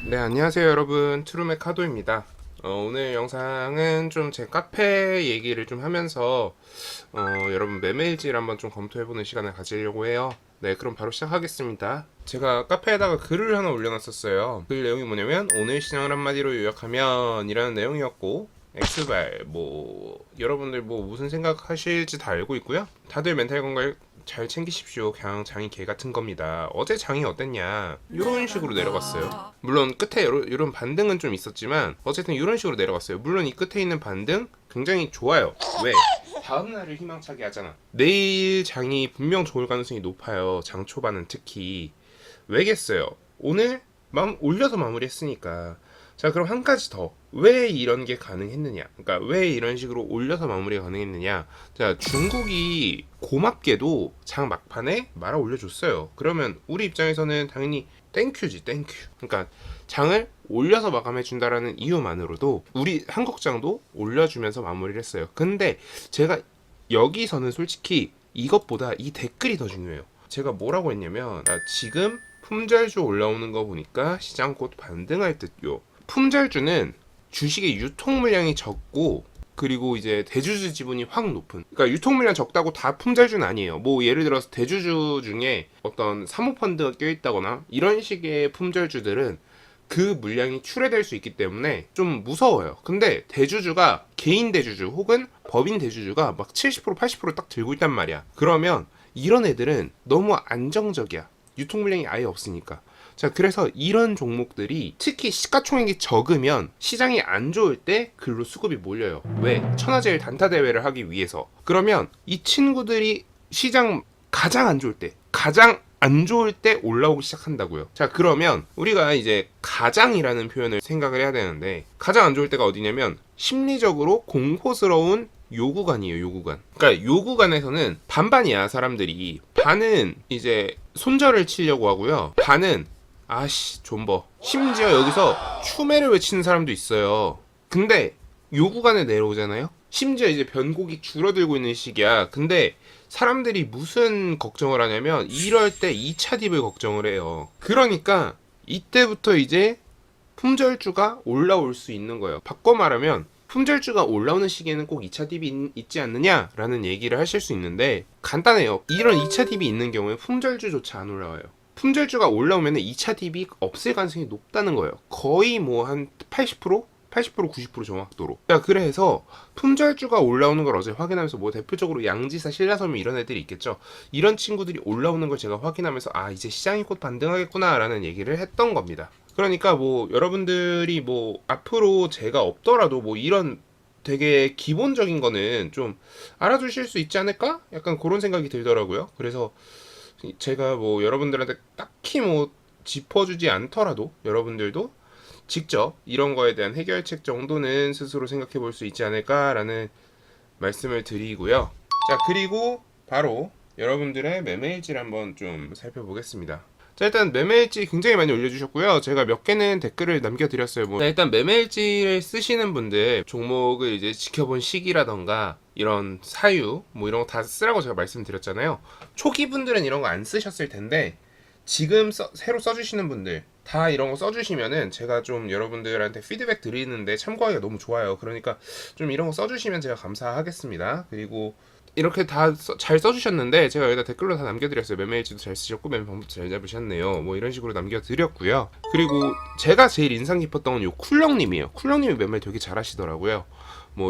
네, 안녕하세요 여러분. 트루메 카도입니다. 오늘 영상은 좀 제 카페 얘기를 좀 하면서 여러분 매매일지를 한번 좀 검토해보는 시간을 가지려고 해요. 네, 그럼 바로 시작하겠습니다. 제가 카페에다가 글을 하나 올려놨었어요. 글 내용이 뭐냐면 오늘 시장을 한마디로 요약하면 이라는 내용이었고, 엑스발 여러분들 무슨 생각하실지 다 알고 있고요. 다들 멘탈 건강 잘 챙기십시오. 그냥 장이 개 같은 겁니다. 어제 장이 어땠냐? 이런 식으로 내려갔어요. 물론 끝에 이런 반등은 좀 있었지만 어쨌든 이런 식으로 내려갔어요. 물론 이 끝에 있는 반등 굉장히 좋아요. 왜? 다음 날을 희망차게 하잖아. 내일 장이 분명 좋을 가능성이 높아요. 장 초반은 특히. 왜겠어요? 오늘 올려서 마무리했으니까. 자, 그럼 한 가지 더. 왜 이런 게 가능했느냐? 그러니까 왜 이런 식으로 올려서 마무리가 가능했느냐? 자, 중국이 고맙게도 장 막판에 말아 올려줬어요. 그러면 우리 입장에서는 당연히 땡큐지, 땡큐. 그러니까 장을 올려서 마감해준다라는 이유만으로도 우리 한국장도 올려주면서 마무리를 했어요. 근데 제가 여기서는 솔직히 이것보다 이 댓글이 더 중요해요. 제가 뭐라고 했냐면, 지금 품절주 올라오는 거 보니까 시장 곧 반등할 듯요. 품절주는 주식의 유통 물량이 적고, 그리고 이제 대주주 지분이 확 높은, 그러니까 유통 물량 적다고 다 품절주는 아니에요. 예를 들어서 대주주 중에 어떤 사모펀드가 껴있다거나 이런 식의 품절주들은 그 물량이 출회될 수 있기 때문에 좀 무서워요. 근데 대주주가 개인 대주주 혹은 법인 대주주가 막 70% 80%딱 들고 있단 말이야. 그러면 이런 애들은 너무 안정적이야. 유통 물량이 아예 없으니까. 자, 그래서 이런 종목들이 특히 시가총액이 적으면 시장이 안 좋을 때 글로 수급이 몰려요. 왜? 천하제일 단타 대회를 하기 위해서. 그러면 이 친구들이 시장 가장 안 좋을 때, 가장 안 좋을 때 올라오기 시작한다고요. 자, 그러면 우리가 이제 가장이라는 표현을 생각을 해야 되는데, 가장 안 좋을 때가 어디냐면 심리적으로 공포스러운 요구간이에요, 요구간. 그러니까 요구간에서는 반반이야, 사람들이. 반은 이제 손절을 치려고 하고요. 반은 아씨 존버. 심지어 여기서 추매를 외치는 사람도 있어요. 근데 요구간에 내려오잖아요. 심지어 이제 변곡이 줄어들고 있는 시기야. 근데 사람들이 무슨 걱정을 하냐면 이럴 때 2차 딥을 걱정을 해요. 그러니까 이때부터 이제 품절주가 올라올 수 있는 거예요. 바꿔 말하면 품절주가 올라오는 시기에는 꼭 2차 딥이 있지 않느냐라는 얘기를 하실 수 있는데, 간단해요. 이런 2차 딥이 있는 경우에 품절주조차 안 올라와요. 품절주가 올라오면 2차 딥이 없을 가능성이 높다는 거예요. 거의 한 80%? 80% 90% 정확도로. 자, 그래서 품절주가 올라오는 걸 어제 확인하면서 대표적으로 양지사, 신라섬유 이런 애들이 있겠죠. 이런 친구들이 올라오는 걸 제가 확인하면서 이제 시장이 곧 반등하겠구나라는 얘기를 했던 겁니다. 그러니까 여러분들이 앞으로 제가 없더라도 이런 되게 기본적인 거는 좀 알아두실 수 있지 않을까? 약간 그런 생각이 들더라고요. 그래서 제가 여러분들한테 딱히 짚어주지 않더라도 여러분들도 직접 이런 거에 대한 해결책 정도는 스스로 생각해 볼 수 있지 않을까라는 말씀을 드리고요. 자, 그리고 바로 여러분들의 매매일지를 한번 좀 살펴보겠습니다. 자, 일단 매매일지 굉장히 많이 올려주셨고요. 제가 몇 개는 댓글을 남겨드렸어요. 자, 일단 매매일지를 쓰시는 분들 종목을 이제 지켜본 시기라던가 이런 사유 이런 거 다 쓰라고 제가 말씀드렸잖아요. 초기 분들은 이런 거 안 쓰셨을 텐데 지금 새로 써주시는 분들 다 이런 거 써주시면은 제가 좀 여러분들한테 피드백 드리는데 참고하기가 너무 좋아요. 그러니까 좀 이런 거 써주시면 제가 감사하겠습니다. 그리고 이렇게 다 잘 써주셨는데 제가 여기다 댓글로 다 남겨드렸어요. 매매일지도 잘 쓰셨고 매매 방법도 잘 잡으셨네요. 이런 식으로 남겨드렸고요. 그리고 제가 제일 인상 깊었던 건 요 쿨렁님이에요. 쿨렁님이 매매 되게 잘하시더라고요.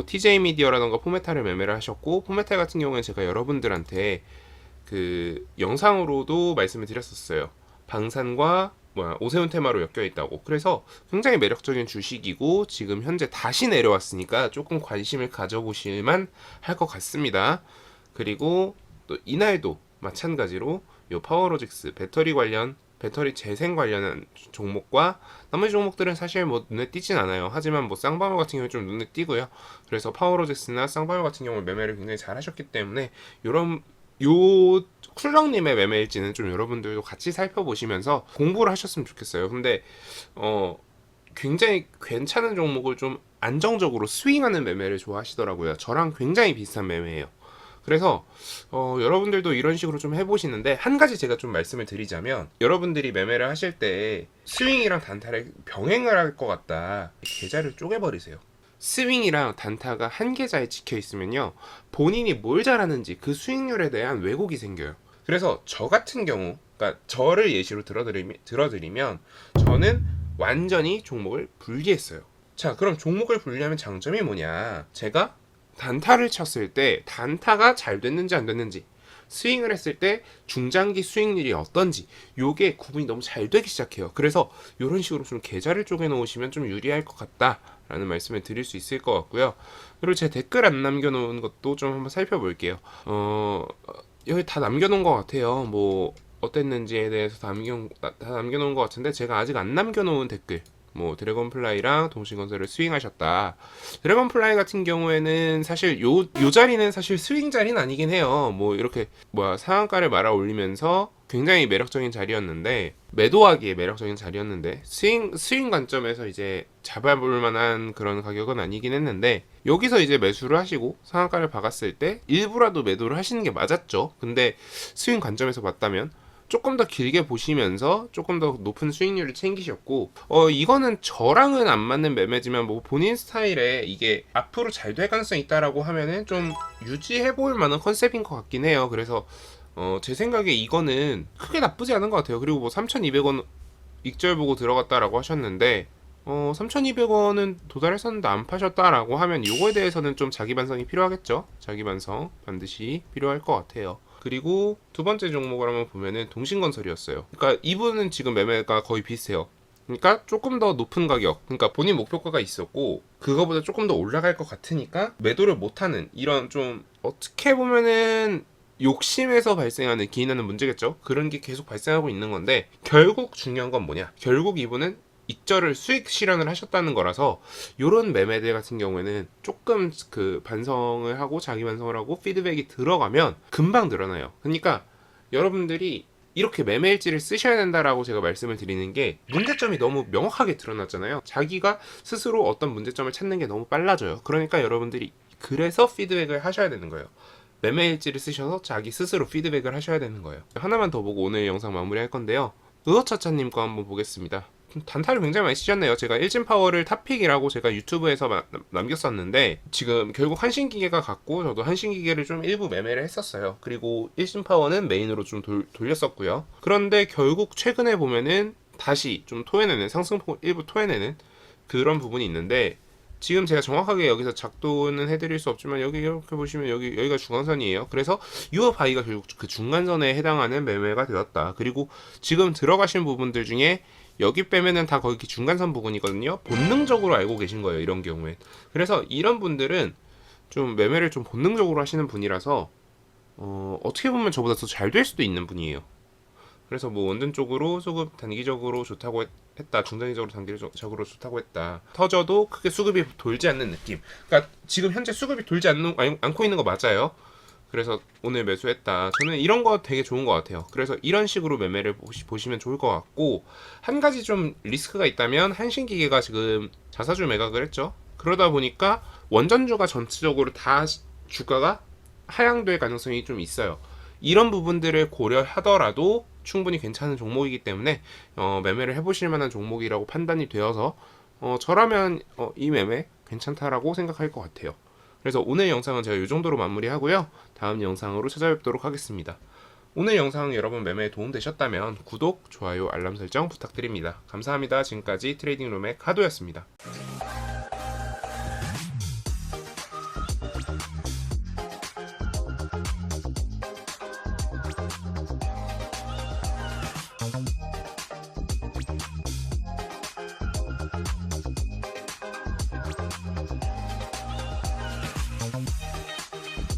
TJ 미디어라던가 포메탈을 매매를 하셨고, 포메탈 같은 경우는 제가 여러분들한테 그 영상으로도 말씀을 드렸었어요. 방산과 오세훈 테마로 엮여 있다고. 그래서 굉장히 매력적인 주식이고 지금 현재 다시 내려왔으니까 조금 관심을 가져보실만 할 것 같습니다. 그리고 또 이날도 마찬가지로 요 파워로직스 배터리 재생 관련한 종목과 나머지 종목들은 사실 눈에 띄진 않아요. 하지만 쌍방울 같은 경우는 좀 눈에 띄고요. 그래서 파워로직스나 쌍방울 같은 경우 매매를 굉장히 잘 하셨기 때문에 요 쿨렁님의 매매일지는 좀 여러분들도 같이 살펴보시면서 공부를 하셨으면 좋겠어요. 근데 굉장히 괜찮은 종목을 좀 안정적으로 스윙하는 매매를 좋아하시더라고요. 저랑 굉장히 비슷한 매매예요. 그래서 여러분들도 이런 식으로 좀 해보시는데, 한 가지 제가 좀 말씀을 드리자면, 여러분들이 매매를 하실 때 스윙이랑 단타를 병행을 할 것 같다, 계좌를 쪼개버리세요. 스윙이랑 단타가 한 계좌에 찍혀 있으면요, 본인이 뭘 잘하는지 그 수익률에 대한 왜곡이 생겨요. 그래서 저 같은 경우, 그러니까 저를 예시로 들어드리면 저는 완전히 종목을 분리했어요. 자, 그럼 종목을 분리하면 장점이 뭐냐? 제가 단타를 쳤을 때 단타가 잘 됐는지 안 됐는지, 스윙을 했을 때 중장기 수익률이 어떤지, 요게 구분이 너무 잘 되기 시작해요. 그래서 이런 식으로 좀 계좌를 쪼개 놓으시면 좀 유리할 것 같다라는 말씀을 드릴 수 있을 것 같고요. 그리고 제 댓글 안 남겨놓은 것도 좀 한번 살펴볼게요. 여기 다 남겨놓은 것 같아요. 뭐 어땠는지에 대해서 다 남겨놓은 것 같은데, 제가 아직 안 남겨놓은 댓글, 뭐 드래곤플라이랑 동신건설을 스윙하셨다. 드래곤플라이 같은 경우에는 사실 요 자리는 사실 스윙 자리는 아니긴 해요. 뭐 이렇게 상한가를 말아 올리면서 굉장히 매력적인 자리였는데, 매도하기에 매력적인 자리였는데, 스윙 관점에서 이제 잡아볼 만한 그런 가격은 아니긴 했는데, 여기서 이제 매수를 하시고 상한가를 박았을 때 일부라도 매도를 하시는 게 맞았죠. 근데 스윙 관점에서 봤다면 조금 더 길게 보시면서 조금 더 높은 수익률을 챙기셨고, 이거는 저랑은 안 맞는 매매지만 뭐 본인 스타일에 이게 앞으로 잘 될 가능성이 있다라고 하면은 좀 유지해 볼 만한 컨셉인 것 같긴 해요. 그래서 제 생각에 이거는 크게 나쁘지 않은 것 같아요. 그리고 뭐 3,200원 익절 보고 들어갔다라고 하셨는데, 3,200원은 도달했었는데 안 파셨다라고 하면 이거에 대해서는 좀 자기 반성이 필요하겠죠. 자기 반성 반드시 필요할 것 같아요. 그리고 두 번째 종목을 한번 보면은 동신건설이었어요. 그러니까 이분은 지금 매매가 거의 비슷해요. 그러니까 조금 더 높은 가격, 그러니까 본인 목표가가 있었고 그거보다 조금 더 올라갈 것 같으니까 매도를 못하는, 이런 좀 어떻게 보면은 욕심에서 발생하는, 기인하는 문제겠죠. 그런 게 계속 발생하고 있는 건데, 결국 중요한 건 뭐냐, 결국 이분은 익절을 수익 실현을 하셨다는 거라서, 요런 매매들 같은 경우에는 조금 그 반성을 하고 자기 반성을 하고 피드백이 들어가면 금방 늘어나요. 그러니까 여러분들이 이렇게 매매일지를 쓰셔야 된다라고 제가 말씀을 드리는 게, 문제점이 너무 명확하게 드러났잖아요. 자기가 스스로 어떤 문제점을 찾는 게 너무 빨라져요. 그러니까 여러분들이 그래서 피드백을 하셔야 되는 거예요. 매매일지를 쓰셔서 자기 스스로 피드백을 하셔야 되는 거예요. 하나만 더 보고 오늘 영상 마무리할 건데요. 의어차차님 거 한번 보겠습니다. 단타를 굉장히 많이 쓰셨네요. 제가 일진파워를 탑픽이라고 제가 유튜브에서 남겼었는데, 지금 결국 한신기계가 갔고 저도 한신기계를 좀 일부 매매를 했었어요. 그리고 일진파워는 메인으로 좀 돌렸었고요. 그런데 결국 최근에 보면은 다시 좀 토해내는, 상승폭을 일부 토해내는 그런 부분이 있는데, 지금 제가 정확하게 여기서 작도는 해드릴 수 없지만 여기 이렇게 보시면 여기가 중간선이에요. 그래서 이 바이가 결국 그 중간선에 해당하는 매매가 되었다. 그리고 지금 들어가신 부분들 중에 여기 빼면은 다 거기 중간선 부분이거든요. 본능적으로 알고 계신 거예요, 이런 경우엔. 그래서 이런 분들은 좀 매매를 좀 본능적으로 하시는 분이라서 어떻게 보면 저보다 더 잘 될 수도 있는 분이에요. 그래서 뭐 원전적으로 수급 단기적으로 좋다고 했다, 중장기적으로 단기적으로 좋다고 했다, 터져도 크게 수급이 돌지 않는 느낌. 그러니까 지금 현재 수급이 돌지 않고 있는 거 맞아요. 그래서 오늘 매수했다. 저는 이런 거 되게 좋은 것 같아요. 그래서 이런 식으로 매매를 보시면 좋을 것 같고, 한 가지 좀 리스크가 있다면 한신기계가 지금 자사주 매각을 했죠. 그러다 보니까 원전주가 전체적으로 다 주가가 하향될 가능성이 좀 있어요. 이런 부분들을 고려하더라도 충분히 괜찮은 종목이기 때문에 매매를 해보실 만한 종목이라고 판단이 되어서 저라면 이 매매 괜찮다라고 생각할 것 같아요. 그래서 오늘 영상은 제가 이 정도로 마무리하고요. 다음 영상으로 찾아뵙도록 하겠습니다. 오늘 영상 여러분 매매에 도움되셨다면 구독, 좋아요, 알람 설정 부탁드립니다. 감사합니다. 지금까지 트레이딩룸의 카도였습니다.